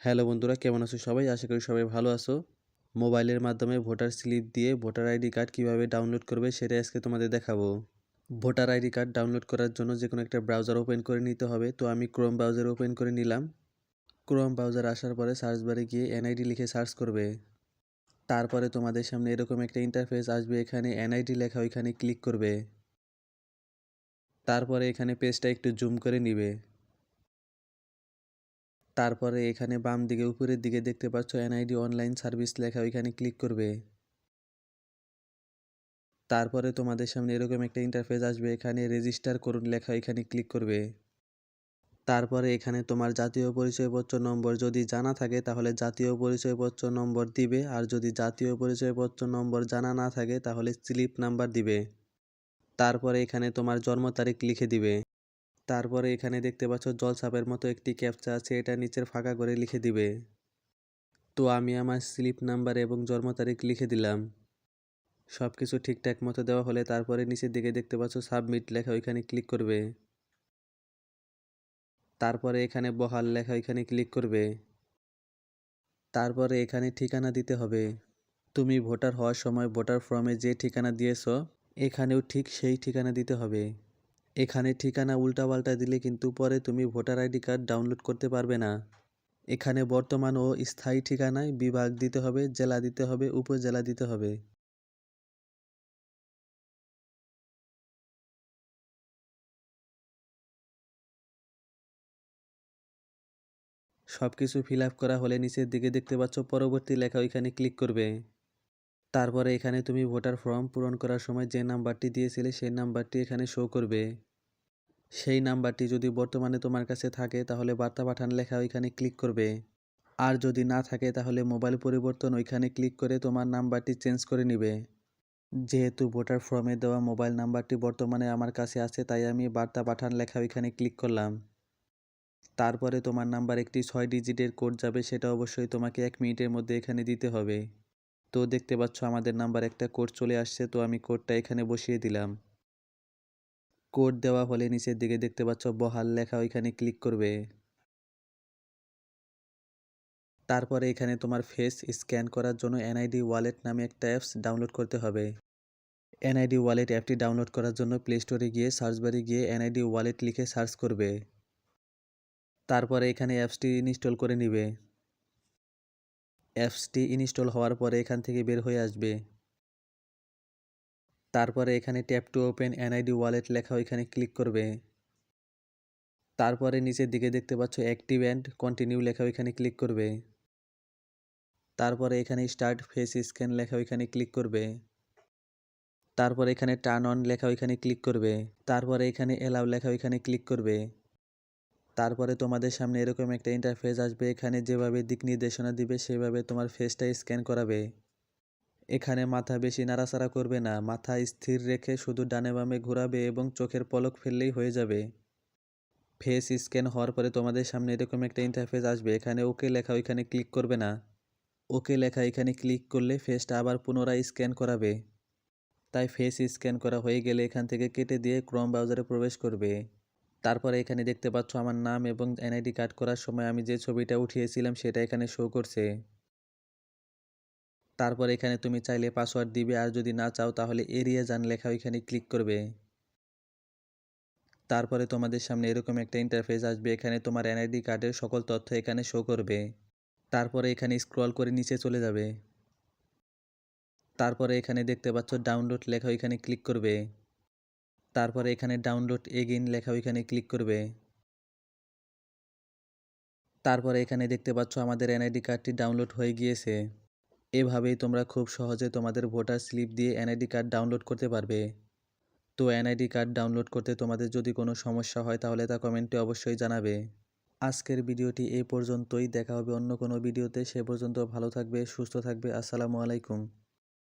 Hello বন্ধুরা, কেমন আছো সবাই? আশা করি সবাই ভালো আছো। মোবাইলের মাধ্যমে ভোটার স্লিপ দিয়ে ভোটার আইডি কার্ড কিভাবে ডাউনলোড করবে সেটাই আজকে তোমাদের দেখাবো। ভোটার আইডি কার্ড ডাউনলোড করার জন্য যে কোনো একটা ব্রাউজার ওপেন করে নিতে হবে। তো আমি ক্রোম ব্রাউজার ওপেন করে নিলাম। ক্রোম ব্রাউজার আসার পরে সার্চ বারে গিয়ে এনআইডি লিখে সার্চ করবে। তারপরে তোমাদের সামনে এরকম একটা ইন্টারফেস আসবে, এখানে এনআইডি লেখা ওইখানে ক্লিক করবে। তারপরে এখানে পেজটা একটু জুম করে নিবে। তারপরে এখানে বাম দিকে উপরের দিকে দেখতে পাচ্ছ এনআইডি অনলাইন সার্ভিস লেখা, ওইখানে ক্লিক করবে। তারপরে তোমাদের সামনে এরকম একটা ইন্টারফেস আসবে, এখানে রেজিস্টার করুন লেখা, এখানে ক্লিক করবে। তারপরে এখানে তোমার জাতীয় পরিচয়পত্র নম্বর যদি জানা থাকে তাহলে জাতীয় পরিচয়পত্র নম্বর দিবে, আর যদি জাতীয় পরিচয়পত্র নম্বর জানা না থাকে তাহলে স্লিপ নাম্বার দিবে। তারপরে এখানে তোমার জন্ম তারিখ লিখে দিবে। তারপরে এখানে দেখতে পাচ্ছ জলছাপের মতো একটি ক্যাপচা আছে, এটা নিচের ফাঁকা করে লিখে দিবে। তো আমি আমার স্লিপ নাম্বার এবং জন্ম তারিখ লিখে দিলাম। সব কিছু ঠিকঠাক মতো দেওয়া হলে তারপরে নিচের দিকে দেখতে পাচ্ছ সাবমিট লেখা, ওইখানে ক্লিক করবে। তারপরে এখানে বহাল লেখা, ওইখানে ক্লিক করবে। তারপরে এখানে ঠিকানা দিতে হবে। তুমি ভোটার হওয়ার সময় ভোটার ফর্মে যে ঠিকানা দিয়েছ এখানেও ঠিক সেই ঠিকানা দিতে হবে। এখানে ঠিকানা উল্টাপাল্টা দিলে কিন্তু পরে তুমি ভোটার আইডি কার্ড ডাউনলোড করতে পারবে না। এখানে বর্তমান ও স্থায়ী ঠিকানায় বিভাগ দিতে হবে, জেলা দিতে হবে, উপজেলা দিতে হবে। সব কিছু ফিল আপ করা হলে নিচের দিকে দেখতে পাচ্ছ পরবর্তী লেখা, ওইখানে ক্লিক করবে। তারপরে এখানে তুমি ভোটার ফর্ম পূরণ করার সময় যে নাম্বারটি দিয়েছিলে সেই নাম্বারটি এখানে শো করবে। সেই নাম্বারটি যদি বর্তমানে তোমার কাছে থাকে তাহলে বার্তা পাঠান লেখা, ওইখানে ক্লিক করবে। আর যদি না থাকে তাহলে মোবাইল পরিবর্তন ওইখানে ক্লিক করে তোমার নাম্বারটি চেঞ্জ করে নিবে। যেহেতু ভোটার ফর্মে দেওয়া মোবাইল নাম্বারটি বর্তমানে আমার কাছে আছে তাই আমি বার্তা পাঠান লেখা ওইখানে ক্লিক করলাম। তারপরে তোমার নাম্বার একটি 6 ডিজিটের কোড যাবে, সেটা অবশ্যই তোমাকে 1 মিনিটের মধ্যে এখানে দিতে হবে। তো দেখতে পাচ্ছ আমাদের নাম্বার একটা কোড চলে আসছে, তো আমি কোডটা এখানে বসিয়ে দিলাম। কোড দেওয়া হলে নিচের দিকে দেখতে পাচ্ছ বহাল লেখা, ওইখানে ক্লিক করবে। তারপরে এখানে তোমার ফেস স্ক্যান করার জন্য এনআইডি ওয়ালেট নামে একটা অ্যাপস ডাউনলোড করতে হবে। এনআইডি ওয়ালেট অ্যাপটি ডাউনলোড করার জন্য প্লে স্টোরে গিয়ে সার্চ বারে গিয়ে এনআইডি ওয়ালেট লিখে সার্চ করবে। তারপরে এখানে অ্যাপসটি ইনস্টল করে নিবে। অ্যাপসটি ইনস্টল হওয়ার পরে এখান থেকে বের হয়ে আসবে। তারপরে এখানে tap to open NID wallet লেখা, ওইখানে ক্লিক করবে। তারপরে নিচের দিকে দেখতে পাচ্ছ অ্যাক্টিভ অ্যান্ড কন্টিনিউ লেখা, ওইখানে ক্লিক করবে। তারপরে এখানে স্টার্ট ফেস স্ক্যান লেখা, ওইখানে ক্লিক করবে। তারপরে এখানে টার্ন অন লেখা, ওইখানে ক্লিক করবে। তারপরে এখানে এলাও লেখা, ওইখানে ক্লিক করবে। তারপরে তোমাদের সামনে এরকম একটা ইন্টারফেস আসবে, এখানে যেভাবে দিক নির্দেশনা দিবে সেভাবে তোমার ফেসটা স্ক্যান করাবে। এখানে মাথা বেশি নাড়াচাড়া করবে না, মাথা স্থির রেখে শুধু ডানে বামে ঘোরাবে এবং চোখের পলক ফেললেই হয়ে যাবে। ফেস স্ক্যান হওয়ার পরে তোমাদের সামনে এরকম একটা ইন্টারফেস আসবে, এখানে ওকে লেখা, ওইখানে ক্লিক করবে না। ওকে লেখা এখানে ক্লিক করলে ফেসটা আবার পুনরায় স্ক্যান করাবে। তাই ফেস স্ক্যান করা হয়ে গেলে এখান থেকে কেটে দিয়ে ক্রোম ব্রাউজারে প্রবেশ করবে। তারপরে এখানে দেখতে পাচ্ছ আমার নাম এবং এনআইডি কার্ড করার সময় আমি যে ছবিটা উঠিয়েছিলাম সেটা এখানে শো করছে। তারপর এখানে তুমি চাইলে পাসওয়ার্ড দিবে, আর যদি না চাও তাহলে এড়িয়ে যান লেখা, ওইখানে ক্লিক করবে। তারপরে তোমাদের সামনে এরকম একটা ইন্টারফেস আসবে, এখানে তোমার এনআইডি কার্ডের সকল তথ্য এখানে শো করবে। তারপরে এখানে স্ক্রল করে নিচে চলে যাবে। তারপরে এখানে দেখতে পাচ্ছ ডাউনলোড লেখা, ওইখানে ক্লিক করবে। তারপরে এখানে ডাউনলোড এগেইন লেখা, ওইখানে ক্লিক করবে। তারপরে এখানে দেখতে পাচ্ছ আমাদের এনআইডি কার্ডটি ডাউনলোড হয়ে গিয়েছে। এভাবেই তোমরা খুব সহজে তোমাদের ভোটার স্লিপ দিয়ে এনআইডি কার্ড ডাউনলোড করতে পারবে। তো এনআইডি কার্ড ডাউনলোড করতে তোমাদের যদি কোনো সমস্যা হয় তাহলে তা কমেন্টে অবশ্যই জানাবে। আজকের ভিডিওটি এই পর্যন্তই, দেখা হবে অন্য কোনো ভিডিওতে। সে পর্যন্ত ভালো থাকবে, সুস্থ থাকবে। আসসালামু আলাইকুম।